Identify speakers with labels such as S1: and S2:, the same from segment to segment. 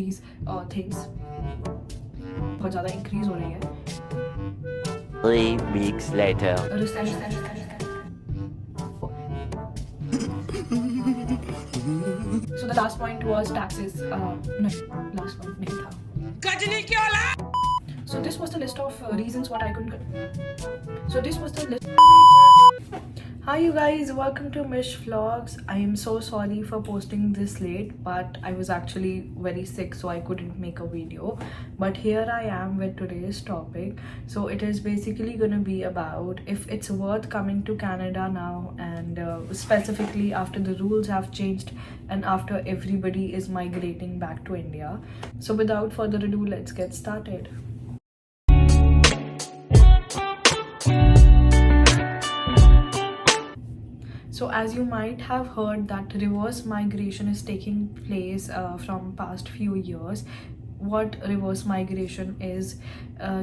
S1: these things बहुत ज़्यादा increase हो रही है.
S2: 3 weeks later.
S1: Recession. So the last point was taxes. No, last point नहीं था. गजनी की औलाद. So this was the list of reasons what I couldn't. So this was the list. Hi you guys, welcome to Mish Vlogs. I am so sorry for posting this late, but I was actually very sick, so I couldn't make a video. But here I am with today's topic. So it is basically gonna be about if it's worth coming to Canada now, and specifically after the rules have changed and after everybody is migrating back to India. So without further ado, let's get started. So as you might have heard that reverse migration is taking place from past few years. What reverse migration is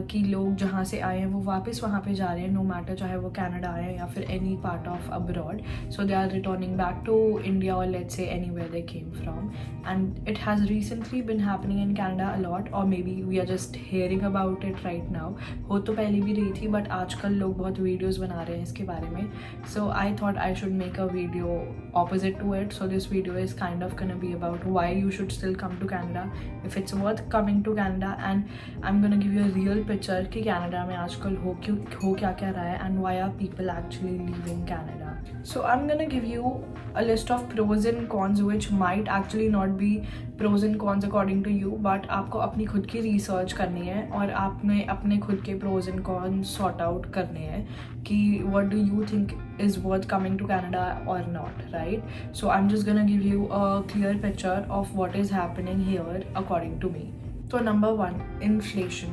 S1: कि लोग जहाँ से आए हैं वो वापस वहाँ पे जा रहे हैं, no matter चाहे वो कनाडा आए या फिर any part of abroad. So they are returning back to India, or let's say anywhere they came from. And it has recently been happening in Canada a lot, or maybe we are just hearing about it right now. हो तो पहले भी रही थी, but आजकल लोग बहुत videos बना रहे हैं इसके बारे में. So I thought I should make a video opposite to it. So this video is kind of gonna be about why you should still come to Canada, if it's worth coming to Canada, and I'm gonna give you a real picture कि Canada में आजकल हो क्या रहा है, and why are people actually leaving Canada. So I'm gonna give you a list of pros and cons, which might actually not be pros and cons according to you, but आपको अपनी खुद की research करनी है और आपने अपने खुद के pros and cons sort out करने हैं कि what do you think is worth coming to Canada or not, right? So I'm just gonna give you a clear picture of what is happening here according to me. तो number 1, inflation.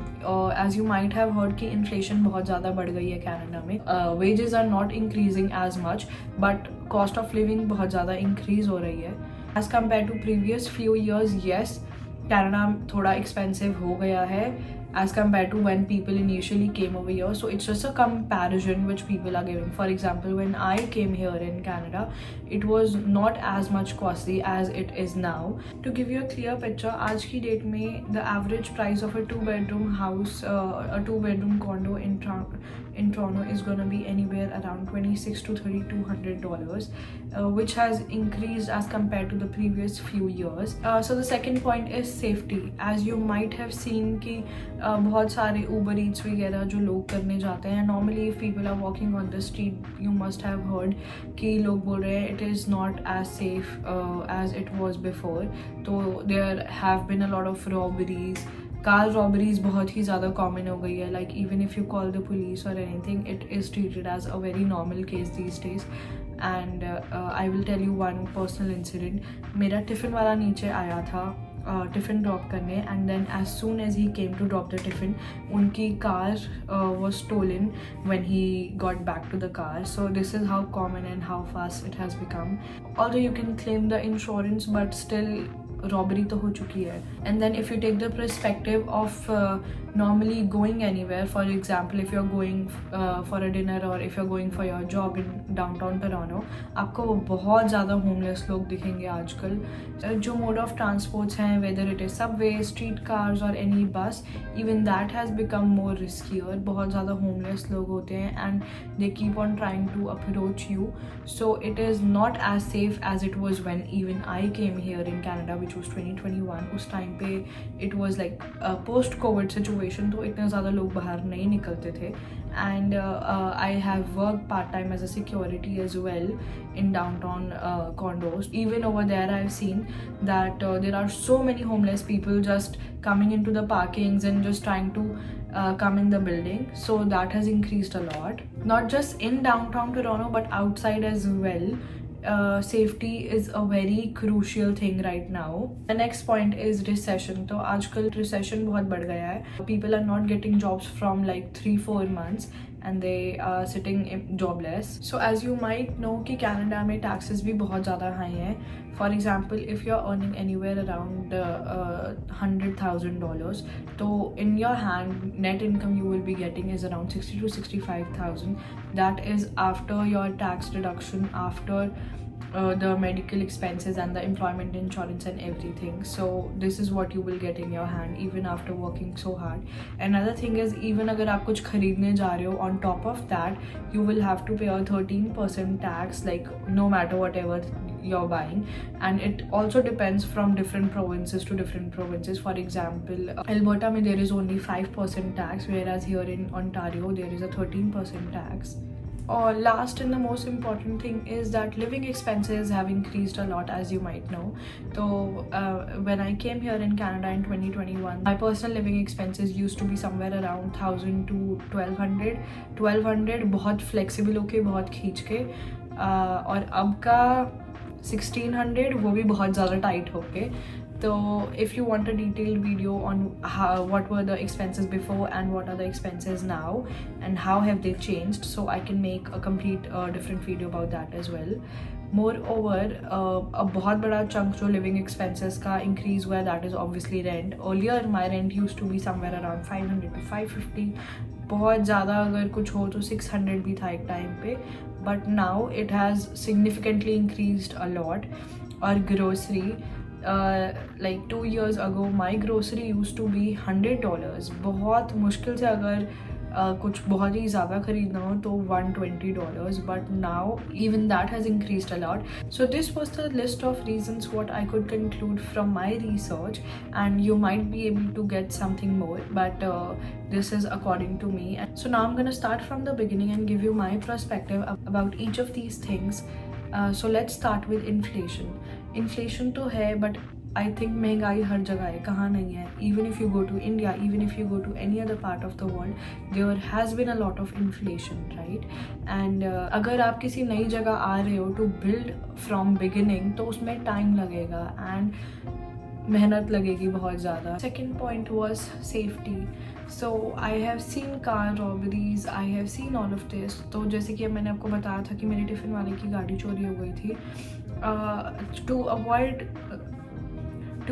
S1: As you might have heard कि inflation बहुत ज़्यादा बढ़ गई है Canada में. Wages are not increasing as much, but cost of living बहुत ज़्यादा इंक्रीज हो रही है as compare to previous few years. Yes, Canada थोड़ा एक्सपेंसिव हो गया है as compared to when people initially came over here. So it's just a comparison which people are giving. For example, when I came here in Canada, it was not as much costly as it is now. To give you a clear picture, आज की date में the average price of a 2-bedroom house, a 2-bedroom condo in Toronto is going to be anywhere around $26 to $3,200, which has increased as compared to the previous few years. So the second point is safety. As you might have seen कि बहुत सारे Uber Eats वगैरह जो लोग करने जाते हैं, normally if people are walking on the street, you must have heard कि लोग बोल रहे हैं it is not as safe as it was before. तो there have been a lot of robberies. Car robberies बहुत ही ज़्यादा कॉमन हो गई है. Like even if you call the police और anything, it is treated as a very normal case these days. And I will tell you one personal incident. मेरा tiffin वाला नीचे आया था टिफ़िन ड्रॉप करने, and then as soon as he came to drop the tiffin, उनकी car was stolen when he got back to the car. So this is how common and how fast it has become. Although you can claim the insurance, but still robbery तो हो चुकी है. And then if you take the perspective of normally going anywhere, for example if you're going for a dinner or if you're going for your job in downtown Toronto, आपको बहुत ज़्यादा homeless लोग दिखेंगे आजकल. जो मोड ऑफ ट्रांसपोर्ट्स हैं, whether it is subway, street cars or any bus, even that has become more riskier. बहुत ज़्यादा होमलेस लोग होते हैं and they keep on trying to approach you. So it is not as safe as it was when even I came here in Canada, which was 2021. उस time पे it was like post COVID situation, तो इतने ज़्यादा लोग बाहर नहीं निकलते थे. And I have work part time as a security as well in downtown condos. Even over there I've seen that there are so many homeless people just coming into the parkings and just trying to come in the building. So that has increased a lot, not just in downtown Toronto but outside as well. Safety is a very crucial thing right now. The next point is recession. तो आजकल recession बहुत बढ़ गया है. People are not getting jobs from like 3-4 months and they are sitting jobless. So as you might know कि Canada में taxes भी बहुत ज़्यादा high हैं. For example, if you're earning anywhere around $100,000, so in your hand net income you will be getting is around 60 to 65,000. That is after your tax deduction, after the medical expenses and the employment insurance and everything. So this is what you will get in your hand even after working so hard. Another thing is, even अगर आप कुछ खरीदने जा रहे हो, on top of that you will have to pay a 13% tax, like no matter whatever you're buying. And it also depends from different provinces to different provinces. For example, Alberta mein there is only 5% tax, whereas here in Ontario there is a 13% tax. Or last and the most important thing is that living expenses have increased a lot, as you might know. So when I came here in Canada in 2021, my personal living expenses used to be somewhere around 1000 to 1200. 1200 बहुत flexible होके, बहुत खींच के, और अब का 1600 वो भी बहुत ज़्यादा tight होके. So if you want a detailed video on what were the expenses before and what are the expenses now and how have they changed, so I can make a complete different video about that as well. Moreover, a बहुत बड़ा chunk जो living expenses का increase हुआ है, that is obviously rent. Earlier my rent used to be somewhere around 500 to 550. बहुत ज़्यादा अगर कुछ हो तो 600 भी था एक टाइम पे, but now it has significantly increased a lot. और grocery, like 2 years ago my grocery used to be $100. बहुत मुश्किल से अगर कुछ बहुत ही ज़्यादा खरीदना हो तो $120, but now even that has increased a lot. So this was the list of reasons what I could conclude from my research, and you might be able to get something more, but this is according to me. So now I'm gonna start from the beginning and give you my perspective about each of these things. So let's start with inflation. Inflation तो है, but I think महंगाई हर जगह है, कहाँ नहीं है. Even if you go to India, even if you go to any other part of the world, there has been a lot of inflation, right? And अगर आप किसी नई जगह आ रहे हो to build from beginning, तो उसमें time लगेगा and मेहनत लगेगी बहुत ज़्यादा. Second point was safety. So I have seen car robberies, I have seen all of this. तो जैसे कि मैंने आपको बताया था कि मेरे टिफ़िन वाले की गाड़ी चोरी हो गई थी. To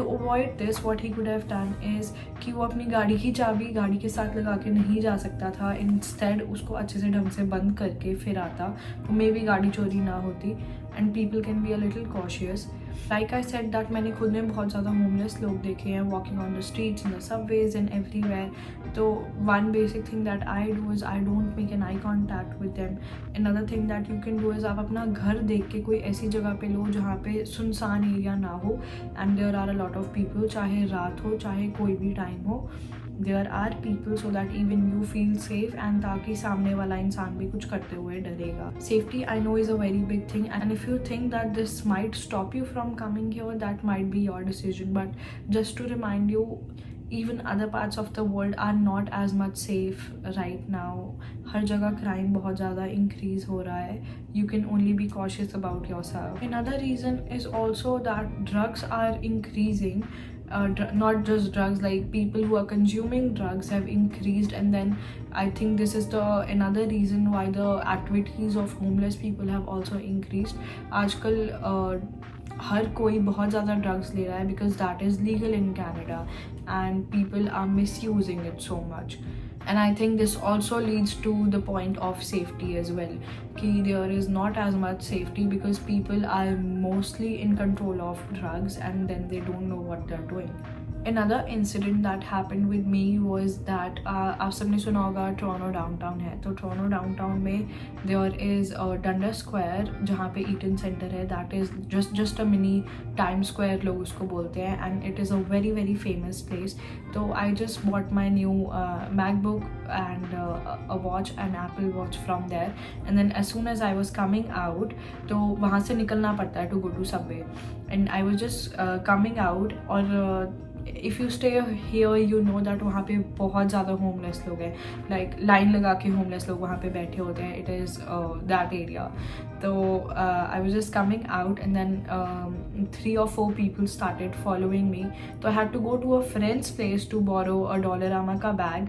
S1: avoid this, what he could have done is कि वो अपनी गाड़ी की चाबी गाड़ी के साथ लगा के नहीं जा सकता था. Instead उसको अच्छे से ढंग से बंद करके फिर आता, तो मे बी गाड़ी चोरी ना होती. And people can be a little cautious. Like I said that मैंने खुद में बहुत ज़्यादा homeless लोग देखे हैं walking on the streets, in the subways and everywhere. तो one basic thing that I do is I don't make an eye contact with them. Another thing that you can do is आप अपना घर देख के कोई ऐसी जगह पे लो जहाँ पे सुनसान एरिया ना हो, and there are a lot of people, चाहे रात हो चाहे कोई भी टाइम हो, there are people, so that even you feel safe and ताकि सामने वाला इंसान भी कुछ करते हुए डरेगा. Safety I know is a very big thing, and if you think that this might stop you from coming here, that might be your decision, but just to remind you, even other parts of the world are not as much safe right now. हर जगह crime बहुत ज़्यादा increase हो रहा है. You can only be cautious about yourself. Another reason is also that drugs are increasing. Not just drugs, like people who are consuming drugs have increased, and then I think this is the another reason why the activities of homeless people have also increased. आजकल हर कोई बहुत ज़्यादा drugs ले रहा है because that is legal in Canada and people are misusing it so much. And I think this also leads to the point of safety as well. Ki there is not as much safety because people are mostly in control of drugs and then they don't know what they're doing. Another incident that happened with me was that आप सबने सुना होगा Toronto downtown है. तो Toronto downtown में there is a Dundas Square जहाँ पे eaten centre है. that is just a mini Times Square लोग उसको बोलते हैं, and it is a very very famous place. तो I just bought my new MacBook and a watch, an Apple Watch from there, and then as soon as I was coming out, तो वहाँ से निकलना पड़ता है to go to subway, and I was just coming out. और if you stay here you know that वहाँ पे बहुत ज़्यादा homeless लोग हैं, like line लगा के homeless लोग वहाँ पे बैठे होते हैं. It is that area. So I was just coming out and then 3 or 4 people started following me. So I had to go to a friend's place to borrow a Dollarama का bag.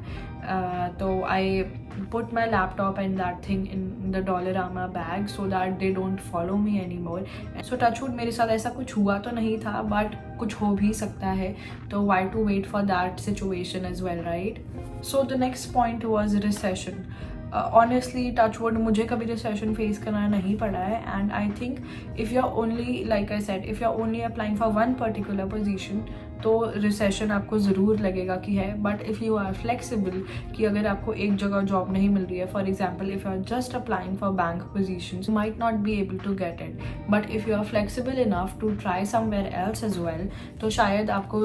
S1: So I put my laptop and that thing in the Dollarama bag so that they don't follow me anymore. So touchwood मेरे साथ ऐसा कुछ हुआ तो नहीं था, but कुछ हो भी सकता है, तो why to wait for that situation as well, right? So the next point was recession. Honestly touch wood मुझे कभी रिसेशन फेस करना नहीं पड़ा है. And I think if you are only, like I said, if you are only applying for one particular position तो recession आपको ज़रूर लगेगा कि है. But if you are flexible कि अगर आपको एक जगह जॉब नहीं मिल रही है, for example if you are just applying for bank position, you might not be able to get it. But if you are flexible enough to try somewhere else as well, तो शायद आपको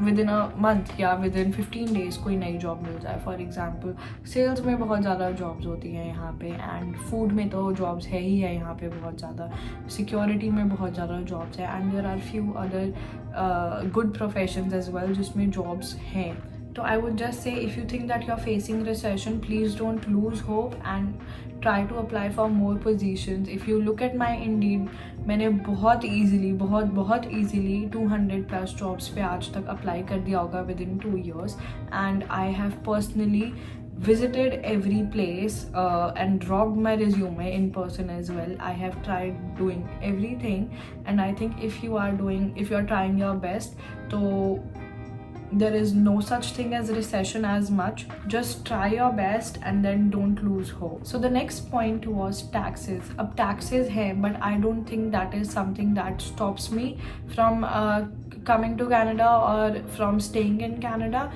S1: within a month या within 15 days कोई नई job मिल जाए. For example sales में बहुत ज़्यादा जॉब्स होती हैं यहाँ पे, एंड फूड में तो जॉब्स है ही है यहाँ पे बहुत ज़्यादा, सिक्योरिटी में बहुत ज़्यादा जॉब्स है, and there are few other good professions as well जिसमें जॉब्स हैं. So I would just say, if you think that you're facing recession, please don't lose hope and try to apply for more positions. If you look at my Indeed, मैंने बहुत easily 200 plus jobs पे आज तक apply कर दिया होगा within 2 years, and I have personally visited every place and dropped my resume in person as well. I have tried doing everything, and I think if you are trying your best, so there is no such thing as recession as much. Just try your best and then don't lose hope. So the next point was taxes. Ab taxes hai, but I don't think that is something that stops me from coming to Canada or from staying in Canada,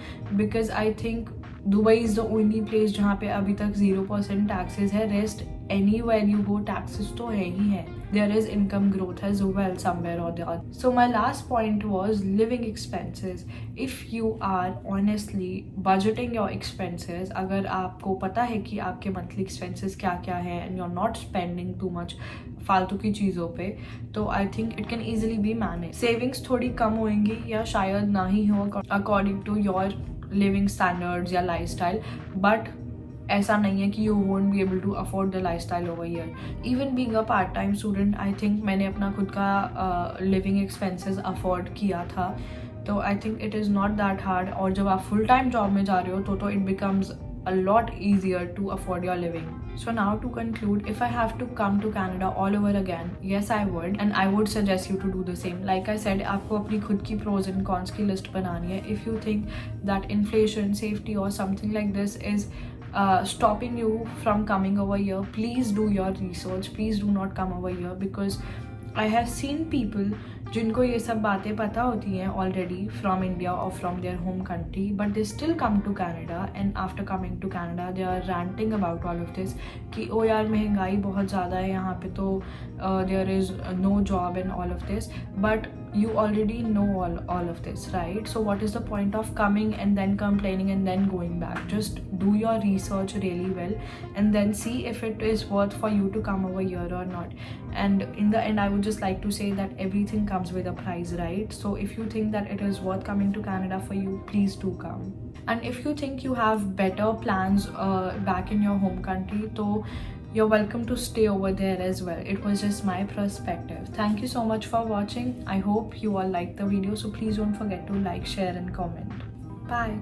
S1: because I think Dubai is the only place जहाँ पे अभी तक 0% taxes है. Rest anywhere you go taxes तो है ही है. There is income growth as well somewhere or the other. So my last point was living expenses. If you are honestly budgeting your expenses, अगर आपको पता है कि आपके monthly expenses क्या क्या है and you're not spending too much फालतू की चीज़ों पे, तो I think it can easily be managed. Savings थोड़ी कम होंगी या शायद ना ही हो according to your living standards या lifestyle, but ऐसा नहीं है कि you won't be able to afford the lifestyle over here. Even being a part-time student, I think मैंने अपना खुद का living expenses afford किया था, तो I think it is not that hard. और जब आप full time job में जा रहे हो तो it becomes a lot easier to afford your living. So now to conclude, if I have to come to Canada all over again, yes I would, and I would suggest you to do the same. Like I said, आपको अपनी खुद की pros and cons की list बनानी है. If you think that inflation, safety or something like this is stopping you from coming over here, please do your research. Please do not come over here, because I have seen people जिनको ये सब बातें पता होती हैं already from India or from their home country, but they still come to Canada, and after coming to Canada they are ranting about all of this कि ओ यार महंगाई बहुत ज़्यादा है यहाँ पे, तो there is no job and all of this. But you already know all of this, right? So what is the point of coming and then complaining and then going back? Just do your research really well and then see if it is worth for you to come over here or not. And in the end, I would just like to say that everything comes with a price, right? So if you think that it is worth coming to Canada for you, please do come. And if you think you have better plans back in your home country, so you're welcome to stay over there as well. It was just my perspective. Thank you so much for watching. I hope you all liked the video, so please don't forget to like, share and comment. Bye.